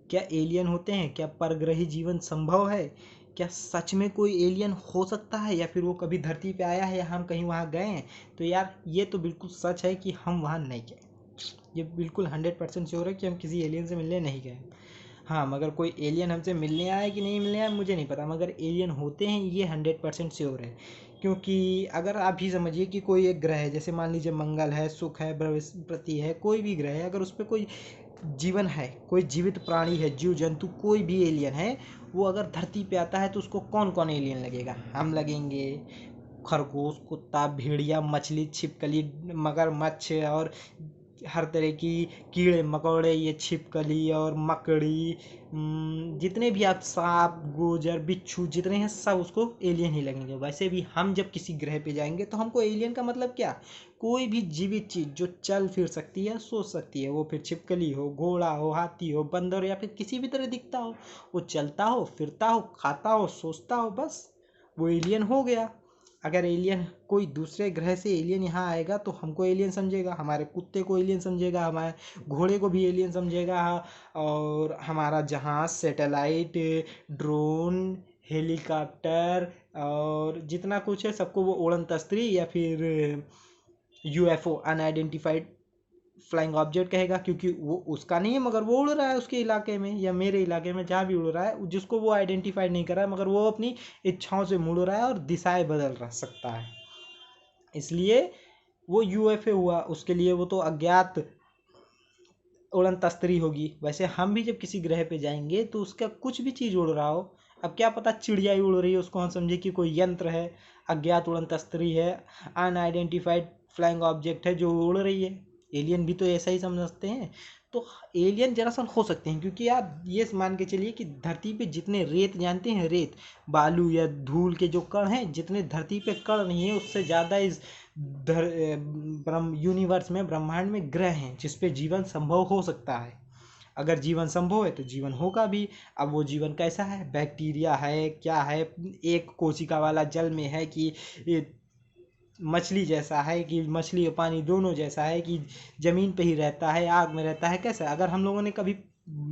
क्या एलियन होते हैं? क्या परग्रही जीवन संभव है? क्या सच में कोई एलियन हो सकता है, या फिर वो कभी धरती पे आया है या हम कहीं वहाँ गए हैं? तो यार ये तो बिल्कुल सच है कि हम वहाँ नहीं गए। ये बिल्कुल 100% श्योर है कि हम किसी एलियन से मिलने नहीं गए। हाँ, मगर कोई एलियन हमसे मिलने आया कि नहीं मिलने आया मुझे नहीं पता, मगर एलियन होते हैं ये 100% श्योर है। क्योंकि अगर आप ही समझिए कि कोई एक ग्रह है, जैसे मान लीजिए मंगल है, सुख है, बृहस्पति है, कोई भी ग्रह है, अगर उस पर कोई जीवन है, कोई जीवित प्राणी है, जीव जंतु, कोई भी एलियन है, वो अगर धरती पे आता है तो उसको कौन कौन एलियन लगेगा? हम लगेंगे, खरगोश, कुत्ता, भेड़िया, मछली, छिपकली, मगरमच्छ और हर तरह की कीड़े मकोड़े, ये छिपकली और मकड़ी, जितने भी आप सांप, गोजर, बिच्छू जितने हैं सब उसको एलियन ही लगेंगे। वैसे भी हम जब किसी ग्रह पे जाएंगे तो हमको एलियन का मतलब क्या? कोई भी जीवित चीज जो चल फिर सकती है, सोच सकती है, वो फिर छिपकली हो, घोड़ा हो, हाथी हो, बंदर या फिर किसी भी तरह दिखता हो, वो चलता हो, फिरता हो, खाता हो, सोचता हो, बस वो एलियन हो गया। अगर एलियन कोई दूसरे ग्रह से एलियन यहाँ आएगा तो हमको एलियन समझेगा, हमारे कुत्ते को एलियन समझेगा, हमारे घोड़े को भी एलियन समझेगा, और हमारा जहाज, सैटेलाइट, ड्रोन, हेलीकॉप्टर और जितना कुछ है सबको वो उड़न तस्त्री या फिर यूएफओ, अनआइडेंटिफाइड फ्लाइंग ऑब्जेक्ट कहेगा, क्योंकि वो उसका नहीं है मगर वो उड़ रहा है उसके इलाके में या मेरे इलाके में, जहाँ भी उड़ रहा है, जिसको वो आइडेंटिफाइड नहीं कर रहा है, मगर वो अपनी इच्छाओं से मुड़ रहा है और दिशाएं बदल रहा सकता है, इसलिए वो यूएफए हुआ। उसके लिए वो तो अज्ञात उड़न तस्तरी होगी। वैसे हम भी जब किसी ग्रह पे जाएंगे तो उसका कुछ भी चीज़ उड़ रहा हो, अब क्या पता चिड़िया ही उड़ रही है, उसको हम समझे कि कोई यंत्र है, अज्ञात उड़न तस्तरी है, अनआइडेंटिफाइड फ्लाइंग ऑब्जेक्ट है जो उड़ रही है। एलियन भी तो ऐसा ही समझते हैं। तो एलियन दरअसल हो सकते हैं, क्योंकि आप ये मान के चलिए कि धरती पे जितने रेत जानते हैं, रेत, बालू या धूल के जो कण हैं, जितने धरती पे कण नहीं है उससे ज़्यादा इस ब्रह्म यूनिवर्स में, ब्रह्मांड में ग्रह हैं जिस पे जीवन संभव हो सकता है। अगर जीवन संभव है तो जीवन होगा भी। अब वो जीवन कैसा है? बैक्टीरिया है, क्या है, एक कोशिका वाला जल में है, कि ये मछली जैसा है, कि मछली और पानी दोनों जैसा है, कि जमीन पे ही रहता है, आग में रहता है, कैसा? अगर हम लोगों ने कभी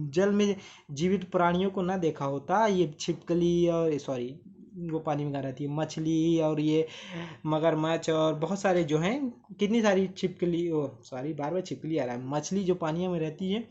जल में जीवित प्राणियों को ना देखा होता, ये छिपकली और सॉरी वो पानी में कहाँ रहती है, मछली और ये मगरमच्छ और बहुत सारे जो हैं, कितनी सारी छिपकली, ओ सॉरी बार बार छिपकली आ रहा है, मछली जो पानी में रहती है,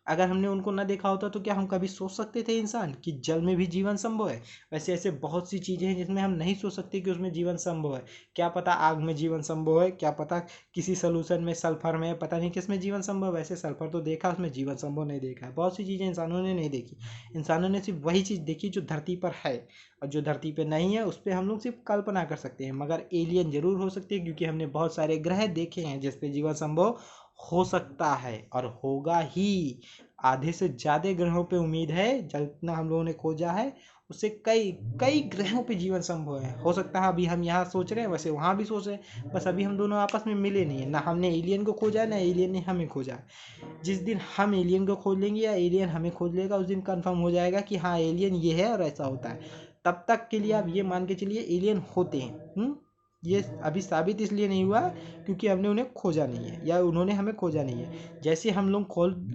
अगर हमने उनको ना देखा होता तो क्या हम कभी सोच सकते थे इंसान कि जल में भी जीवन संभव है? वैसे ऐसे बहुत सी चीज़ें हैं जिसमें हम नहीं सोच सकते कि उसमें जीवन संभव है। क्या पता आग में जीवन संभव है, क्या पता किसी सोल्यूशन में, सल्फर में, पता नहीं किस में जीवन संभव है। वैसे सल्फर तो देखा, उसमें जीवन संभव नहीं देखा है। बहुत सी चीज़ें इंसानों ने नहीं देखी, इंसानों ने सिर्फ वही चीज़ देखी जो धरती पर है, और जो धरती पर नहीं है उस पर हम लोग सिर्फ कल्पना कर सकते हैं। मगर एलियन जरूर हो सकते हैं, क्योंकि हमने बहुत सारे ग्रह देखे हैं जिस पे जीवन संभव हो सकता है और होगा ही। आधे से ज़्यादा ग्रहों पे उम्मीद है, जितना हम लोगों ने खोजा है उससे कई कई ग्रहों पे जीवन संभव है। हो सकता है अभी हम यहाँ सोच रहे हैं वैसे वहाँ भी सोच रहे हैं, बस अभी हम दोनों आपस में मिले नहीं है, ना हमने एलियन को खोजा है ना एलियन ने हमें खोजा है। जिस दिन हम एलियन को खोज लेंगे या एलियन हमें खोज लेगा, उस दिन कंफर्म हो जाएगा कि हाँ एलियन ये है और ऐसा होता है। तब तक के लिए आप ये मान के चलिए एलियन होते हैं। ये अभी साबित इसलिए नहीं हुआ क्योंकि हमने उन्हें खोजा नहीं है या उन्होंने हमें खोजा नहीं है। जैसे हम लोग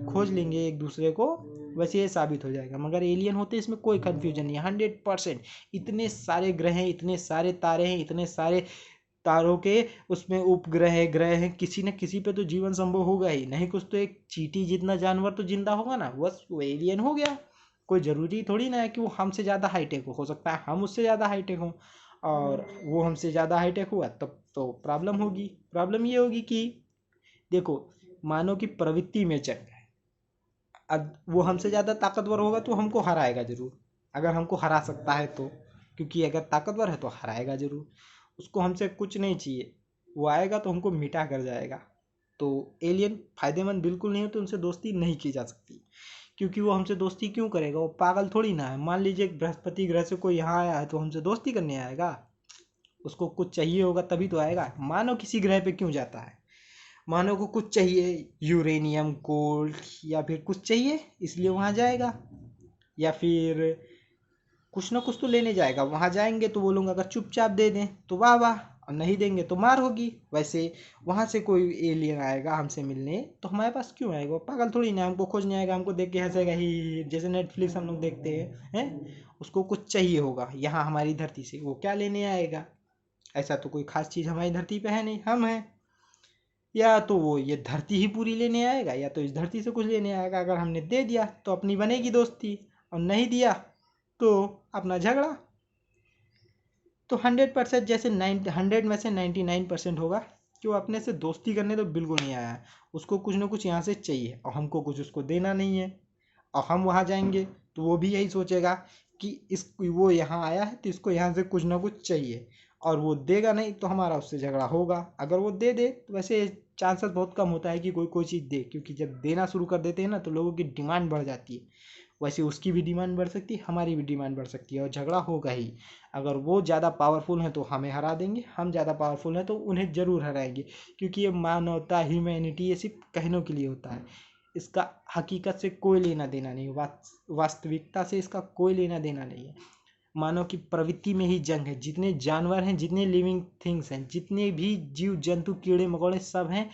खोज लेंगे एक दूसरे को, वैसे ये साबित हो जाएगा। मगर एलियन होते हैं, इसमें कोई कन्फ्यूजन नहीं है, 100%। इतने सारे ग्रह हैं, इतने सारे तारे हैं, इतने सारे तारों के उसमें उपग्रह है, ग्रह हैं, किसी न किसी पे तो जीवन संभव होगा ही, नहीं कुछ तो एक चींटी जितना जानवर तो जिंदा होगा ना, बस वो एलियन हो गया। कोई ज़रूरी थोड़ी ना है कि वो हमसे ज़्यादा हाईटेक हो सकता है हम उससे ज़्यादा हाईटेक हों, और वो हमसे ज़्यादा हाईटेक हुआ तब तो प्रॉब्लम होगी। प्रॉब्लम ये होगी कि देखो, मानव की प्रवृत्ति में चल रहा है, अब वो हमसे ज़्यादा ताकतवर होगा तो हमको हराएगा ज़रूर, अगर हमको हरा सकता है तो, क्योंकि अगर ताकतवर है तो हराएगा ज़रूर। उसको हमसे कुछ नहीं चाहिए, वो आएगा तो हमको मिटा कर जाएगा। तो एलियन फायदेमंद बिल्कुल नहीं है, तो उनसे दोस्ती नहीं की जा सकती। क्योंकि वो हमसे दोस्ती क्यों करेगा? वो पागल थोड़ी ना है। मान लीजिए बृहस्पति ग्रह से कोई यहाँ आया है तो हमसे दोस्ती करने आएगा? उसको कुछ चाहिए होगा तभी तो आएगा। मानव किसी ग्रह पे क्यों जाता है? मानव को कुछ चाहिए, यूरेनियम, गोल्ड या फिर कुछ चाहिए, इसलिए वहाँ जाएगा। या फिर कुछ ना कुछ तो लेने जाएगा। वहाँ जाएंगे तो वो लोग अगर चुपचाप दे दें तो वाह वाह, और नहीं देंगे तो मार होगी। वैसे वहाँ से कोई एलियन आएगा हमसे मिलने तो हमारे पास क्यों आएगा? वो पागल थोड़ी ना, हमको खोजने आएगा, हमको देख के हंसेगा ही, जैसे नेटफ्लिक्स हम लोग देखते हैं। उसको कुछ चाहिए होगा यहाँ हमारी धरती से, वो क्या लेने आएगा? ऐसा तो कोई खास चीज़ हमारी धरती पे है नहीं, हम हैं। या तो वो ये धरती ही पूरी लेने आएगा, या तो इस धरती से कुछ लेने आएगा। अगर हमने दे दिया तो अपनी बनेगी दोस्ती, और नहीं दिया तो अपना झगड़ा। तो 100% जैसे 100 में से 99% होगा कि वो अपने से दोस्ती करने तो बिल्कुल नहीं आया है। उसको कुछ ना कुछ यहाँ से चाहिए और हमको कुछ उसको देना नहीं है। और हम वहाँ जाएंगे तो वो भी यही सोचेगा कि इस वो यहाँ आया है तो इसको यहाँ से कुछ ना कुछ चाहिए, और वो देगा नहीं तो हमारा उससे झगड़ा होगा। अगर वो दे दे तो वैसे चांसेस बहुत कम होता है कि कोई कोई चीज़ दे, क्योंकि जब देना शुरू कर देते हैं ना तो लोगों की डिमांड बढ़ जाती है। वैसे उसकी भी डिमांड बढ़ सकती है, हमारी भी डिमांड बढ़ सकती है, और झगड़ा होगा ही। अगर वो ज़्यादा पावरफुल हैं तो हमें हरा देंगे, हम ज़्यादा पावरफुल हैं तो उन्हें ज़रूर हराएंगे। क्योंकि ये मानवता, ह्यूमैनिटी, ये सिर्फ कहनों के लिए होता है। इसका हकीकत से कोई लेना देना नहीं, वास्तविकता से इसका कोई लेना देना नहीं है। मानव की प्रवृत्ति में ही जंग है। जितने जानवर हैं, जितने लिविंग थिंग्स हैं, जितने भी जीव जंतु, कीड़े मकोड़े सब हैं,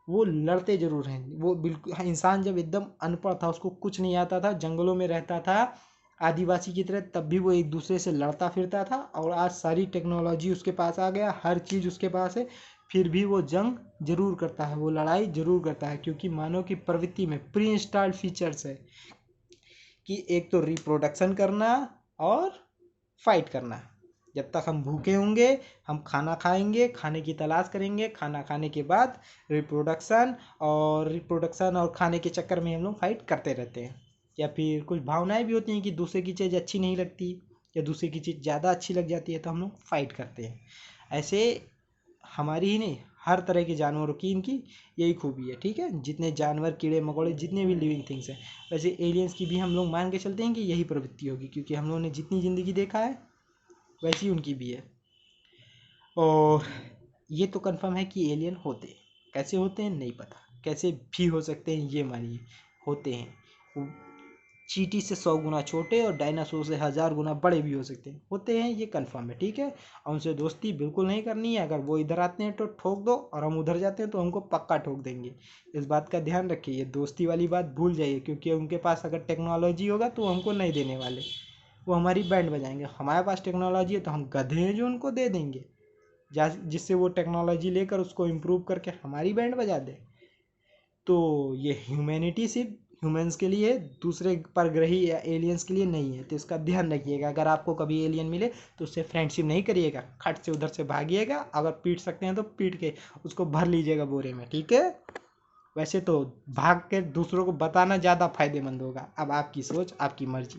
वो लड़ते जरूर हैं। वो बिल्कुल, हाँ, इंसान जब एकदम अनपढ़ था, उसको कुछ नहीं आता था, जंगलों में रहता था आदिवासी की तरह, तब भी वो एक दूसरे से लड़ता फिरता था। और आज सारी टेक्नोलॉजी उसके पास आ गया, हर चीज़ उसके पास है, फिर भी वो जंग जरूर करता है, वो लड़ाई जरूर करता है। क्योंकि मानव की प्रवृत्ति में प्री इंस्टॉल्ड फीचर्स है कि एक तो रिप्रोडक्शन करना और फाइट करना। जब तक हम भूखे होंगे हम खाना खाएंगे, खाने की तलाश करेंगे, खाना खाने के बाद रिप्रोडक्शन और खाने के चक्कर में हम लोग फाइट करते रहते हैं। या फिर कुछ भावनाएं भी होती हैं कि दूसरे की चीज़ अच्छी नहीं लगती या दूसरे की चीज़ ज़्यादा अच्छी लग जाती है तो हम लोग फाइट करते हैं। ऐसे हमारी ही नहीं, हर तरह के जानवरों की इनकी यही खूबी है। ठीक है, जितने जानवर, कीड़े मकोड़े, जितने भी लिविंग थिंग्स हैं, वैसे एलियंस की भी हम लोग मान के चलते हैं कि यही प्रवृत्ति होगी। क्योंकि हम लोगों ने जितनी ज़िंदगी देखा है वैसी उनकी भी है। और ये तो कंफर्म है कि एलियन होते हैं। कैसे होते हैं नहीं पता, कैसे भी हो सकते हैं ये मानिए, होते हैं। वो चींटी से 100 गुना छोटे और डायनासोर से 1000 गुना बड़े भी हो सकते हैं, होते हैं, ये कंफर्म है। ठीक है, और उनसे दोस्ती बिल्कुल नहीं करनी है। अगर वो इधर आते हैं तो ठोक दो, और हम उधर जाते हैं तो हमको पक्का ठोक देंगे। इस बात का ध्यान रखिए, ये दोस्ती वाली बात भूल जाइए। क्योंकि उनके पास अगर टेक्नोलॉजी होगा तो वो हमको नहीं देने वाले, वो हमारी बैंड बजाएंगे। हमारे पास टेक्नोलॉजी है तो हम गधे हैं जो उनको दे देंगे, जिससे वो टेक्नोलॉजी लेकर उसको इम्प्रूव करके हमारी बैंड बजा दे। तो ये ह्यूमैनिटी सिर्फ ह्यूमंस के लिए है, दूसरे परग्रही या एलियंस के लिए नहीं है। तो इसका ध्यान रखिएगा। अगर आपको कभी एलियन मिले तो उससे फ्रेंडशिप नहीं करिएगा, खट से उधर से भागिएगा। अगर पीट सकते हैं तो पीट के उसको भर लीजिएगा बोरे में। ठीक है, वैसे तो भाग के दूसरों को बताना ज़्यादा फायदेमंद होगा। अब आपकी सोच, आपकी मर्जी।